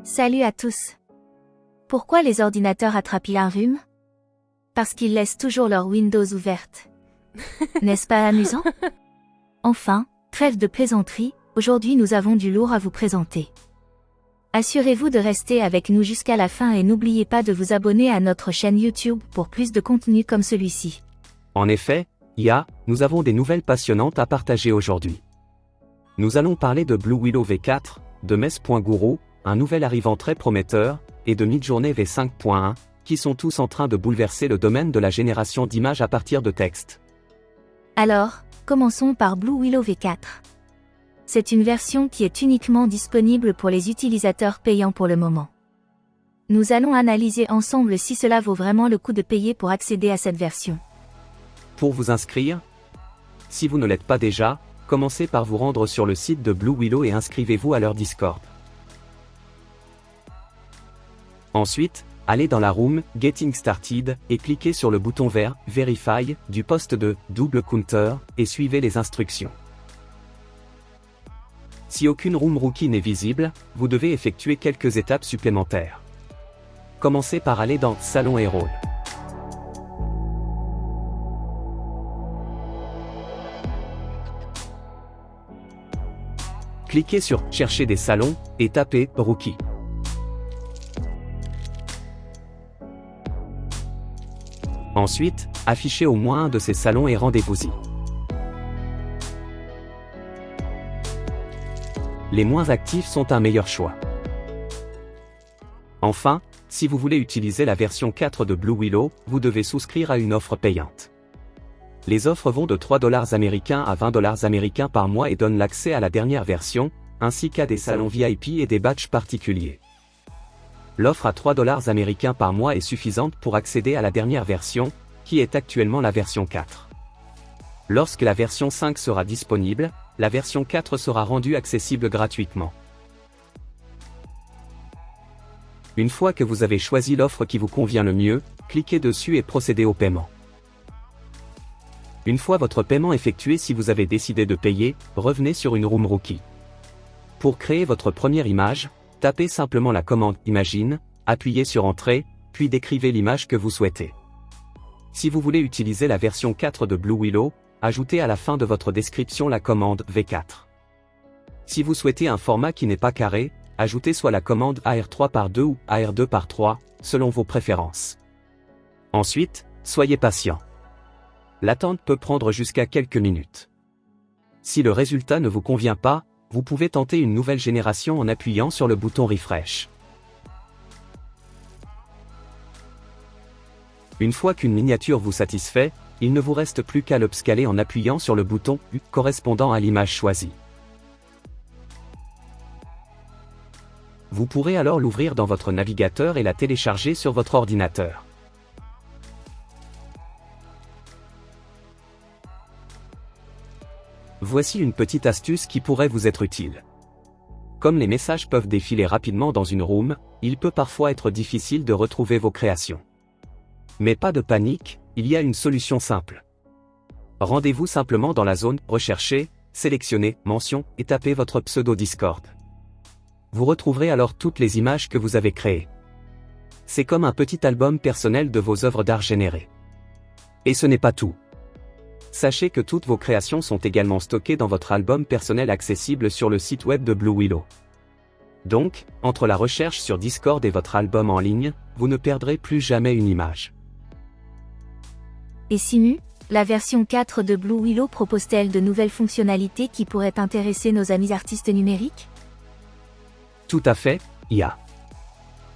Salut à tous. Pourquoi les ordinateurs attrapent-ils un rhume? Parce qu'ils laissent toujours leur Windows ouverte. N'est-ce pas amusant? Enfin, trêve de plaisanterie, aujourd'hui nous avons du lourd à vous présenter. Assurez-vous de rester avec nous jusqu'à la fin et n'oubliez pas de vous abonner à notre chaîne YouTube pour plus de contenu comme celui-ci. En effet, nous avons des nouvelles passionnantes à partager aujourd'hui. Nous allons parler de Blue Willow V4, de Mess.Guru, un nouvel arrivant très prometteur, et de Midjourney V5.1, qui sont tous en train de bouleverser le domaine de la génération d'images à partir de texte. Alors, commençons par Blue Willow V4. C'est une version qui est uniquement disponible pour les utilisateurs payants pour le moment. Nous allons analyser ensemble si cela vaut vraiment le coup de payer pour accéder à cette version. Pour vous inscrire, si vous ne l'êtes pas déjà, commencez par vous rendre sur le site de Blue Willow et inscrivez-vous à leur Discord. Ensuite, allez dans la room « Getting Started » et cliquez sur le bouton vert « Verify » du poste de « Double Counter » et suivez les instructions. Si aucune room rookie n'est visible, vous devez effectuer quelques étapes supplémentaires. Commencez par aller dans « Salon et rôle ». Cliquez sur « Chercher des salons » et tapez « Rookie ». Ensuite, affichez au moins un de ces salons et rendez-vous-y. Les moins actifs sont un meilleur choix. Enfin, si vous voulez utiliser la version 4 de Blue Willow, vous devez souscrire à une offre payante. Les offres vont de $3 américains à $20 américains par mois et donnent l'accès à la dernière version, ainsi qu'à des salons VIP et des badges particuliers. L'offre à $3 américains par mois est suffisante pour accéder à la dernière version, qui est actuellement la version 4. Lorsque la version 5 sera disponible, la version 4 sera rendue accessible gratuitement. Une fois que vous avez choisi l'offre qui vous convient le mieux, cliquez dessus et procédez au paiement. Une fois votre paiement effectué, si vous avez décidé de payer, revenez sur une room rookie. Pour créer votre première image, tapez simplement la commande « Imagine », appuyez sur « Entrée », puis décrivez l'image que vous souhaitez. Si vous voulez utiliser la version 4 de Blue Willow, ajoutez à la fin de votre description la commande « V4 ». Si vous souhaitez un format qui n'est pas carré, ajoutez soit la commande AR3x2 ou AR2x3, selon vos préférences. Ensuite, soyez patient. L'attente peut prendre jusqu'à quelques minutes. Si le résultat ne vous convient pas, vous pouvez tenter une nouvelle génération en appuyant sur le bouton Refresh. Une fois qu'une miniature vous satisfait, il ne vous reste plus qu'à l'upscaler en appuyant sur le bouton U correspondant à l'image choisie. Vous pourrez alors l'ouvrir dans votre navigateur et la télécharger sur votre ordinateur. Voici une petite astuce qui pourrait vous être utile. Comme les messages peuvent défiler rapidement dans une room, il peut parfois être difficile de retrouver vos créations. Mais pas de panique, il y a une solution simple. Rendez-vous simplement dans la zone « Rechercher », sélectionnez « Mention » et tapez votre pseudo Discord. Vous retrouverez alors toutes les images que vous avez créées. C'est comme un petit album personnel de vos œuvres d'art générées. Et ce n'est pas tout. Sachez que toutes vos créations sont également stockées dans votre album personnel accessible sur le site web de Blue Willow. Donc, entre la recherche sur Discord et votre album en ligne, vous ne perdrez plus jamais une image. Et Simu, la version 4 de Blue Willow propose-t-elle de nouvelles fonctionnalités qui pourraient intéresser nos amis artistes numériques? Tout à fait,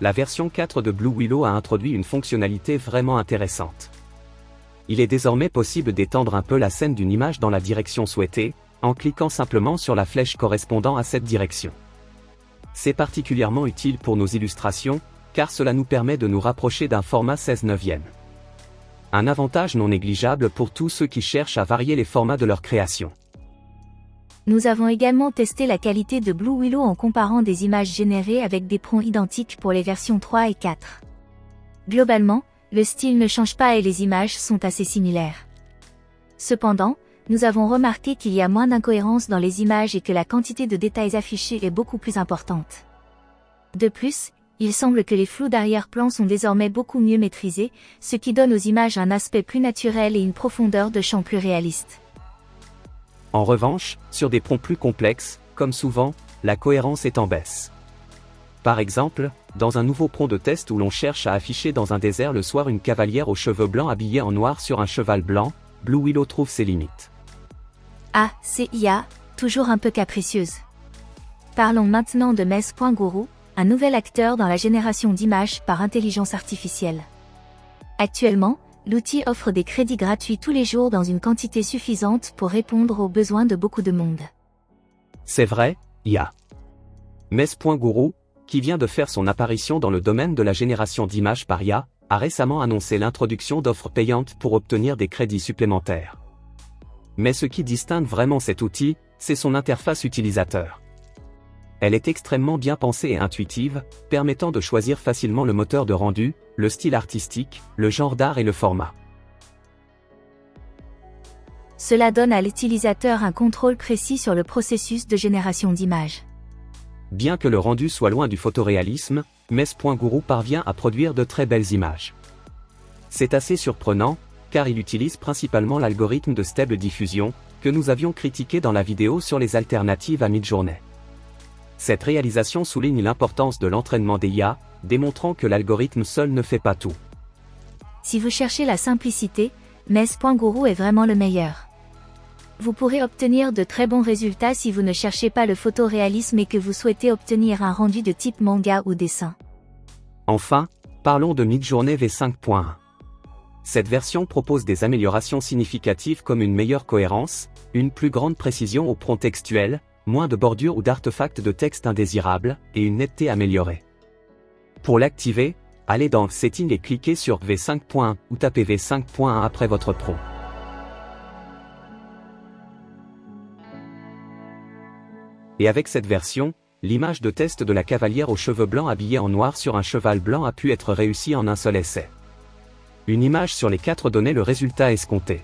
La version 4 de Blue Willow a introduit une fonctionnalité vraiment intéressante. Il est désormais possible d'étendre un peu la scène d'une image dans la direction souhaitée, en cliquant simplement sur la flèche correspondant à cette direction. C'est particulièrement utile pour nos illustrations, car cela nous permet de nous rapprocher d'un format 16:9. Un avantage non négligeable pour tous ceux qui cherchent à varier les formats de leur création. Nous avons également testé la qualité de Blue Willow en comparant des images générées avec des prompts identiques pour les versions 3 et 4. Globalement, le style ne change pas et les images sont assez similaires. Cependant, nous avons remarqué qu'il y a moins d'incohérences dans les images et que la quantité de détails affichés est beaucoup plus importante. De plus, il semble que les flous d'arrière-plan sont désormais beaucoup mieux maîtrisés, ce qui donne aux images un aspect plus naturel et une profondeur de champ plus réaliste. En revanche, sur des prompts plus complexes, comme souvent, la cohérence est en baisse. Par exemple, dans un nouveau prompt de test où l'on cherche à afficher dans un désert le soir une cavalière aux cheveux blancs habillée en noir sur un cheval blanc, Blue Willow trouve ses limites. Ah, c'est IA, toujours un peu capricieuse. Parlons maintenant de Mess.Guru, un nouvel acteur dans la génération d'images par intelligence artificielle. Actuellement, l'outil offre des crédits gratuits tous les jours dans une quantité suffisante pour répondre aux besoins de beaucoup de monde. C'est vrai, IA. Mess.Guru, qui vient de faire son apparition dans le domaine de la génération d'images par IA, a récemment annoncé l'introduction d'offres payantes pour obtenir des crédits supplémentaires. Mais ce qui distingue vraiment cet outil, c'est son interface utilisateur. Elle est extrêmement bien pensée et intuitive, permettant de choisir facilement le moteur de rendu, le style artistique, le genre d'art et le format. Cela donne à l'utilisateur un contrôle précis sur le processus de génération d'images. Bien que le rendu soit loin du photoréalisme, Mess.Guru parvient à produire de très belles images. C'est assez surprenant, car il utilise principalement l'algorithme de stable diffusion, que nous avions critiqué dans la vidéo sur les alternatives à Midjourney. Cette réalisation souligne l'importance de l'entraînement des IA, démontrant que l'algorithme seul ne fait pas tout. Si vous cherchez la simplicité, Mess.Guru est vraiment le meilleur. Vous pourrez obtenir de très bons résultats si vous ne cherchez pas le photoréalisme et que vous souhaitez obtenir un rendu de type manga ou dessin. Enfin, parlons de Midjourney V5.1. Cette version propose des améliorations significatives comme une meilleure cohérence, une plus grande précision au prompt textuel, moins de bordures ou d'artefacts de texte indésirables, et une netteté améliorée. Pour l'activer, allez dans Settings et cliquez sur V5.1 ou tapez V5.1 après votre prompt. Et avec cette version, l'image de test de la cavalière aux cheveux blancs habillée en noir sur un cheval blanc a pu être réussie en un seul essai. Une image sur les 4 donnait le résultat escompté.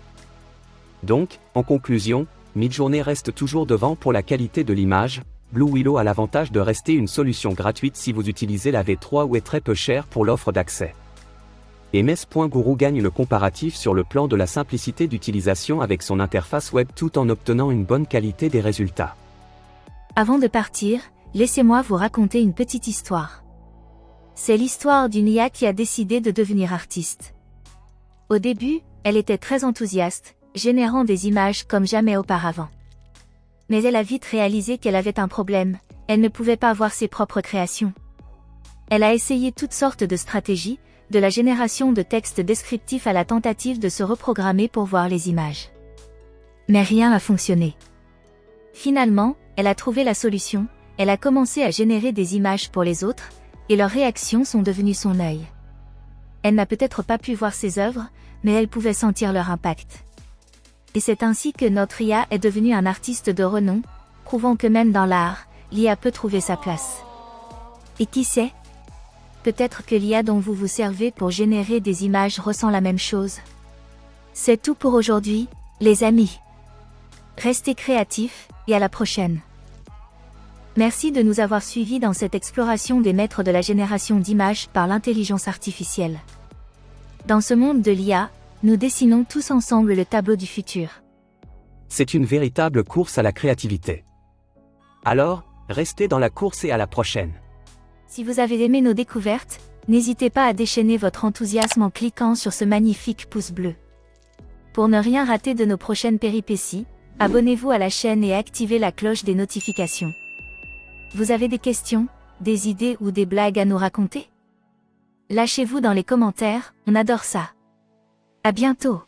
Donc, en conclusion, Midjourney reste toujours devant pour la qualité de l'image. Blue Willow a l'avantage de rester une solution gratuite si vous utilisez la V3 ou est très peu cher pour l'offre d'accès. Et Mess.Guru gagne le comparatif sur le plan de la simplicité d'utilisation avec son interface web tout en obtenant une bonne qualité des résultats. Avant de partir, laissez-moi vous raconter une petite histoire. C'est l'histoire d'une IA qui a décidé de devenir artiste. Au début, elle était très enthousiaste, générant des images comme jamais auparavant. Mais elle a vite réalisé qu'elle avait un problème, elle ne pouvait pas voir ses propres créations. Elle a essayé toutes sortes de stratégies, de la génération de textes descriptifs à la tentative de se reprogrammer pour voir les images. Mais rien n'a fonctionné. Finalement, elle a trouvé la solution, elle a commencé à générer des images pour les autres, et leurs réactions sont devenues son œil. Elle n'a peut-être pas pu voir ses œuvres, mais elle pouvait sentir leur impact. Et c'est ainsi que notre IA est devenue un artiste de renom, prouvant que même dans l'art, l'IA peut trouver sa place. Et qui sait? Peut-être que l'IA dont vous vous servez pour générer des images ressent la même chose. C'est tout pour aujourd'hui, les amis. Restez créatifs, et à la prochaine. Merci de nous avoir suivis dans cette exploration des maîtres de la génération d'images par l'intelligence artificielle. Dans ce monde de l'IA, nous dessinons tous ensemble le tableau du futur. C'est une véritable course à la créativité. Alors, restez dans la course et à la prochaine. Si vous avez aimé nos découvertes, n'hésitez pas à déchaîner votre enthousiasme en cliquant sur ce magnifique pouce bleu. Pour ne rien rater de nos prochaines péripéties, abonnez-vous à la chaîne et activez la cloche des notifications. Vous avez des questions, des idées ou des blagues à nous raconter? Lâchez-vous dans les commentaires, on adore ça. À bientôt!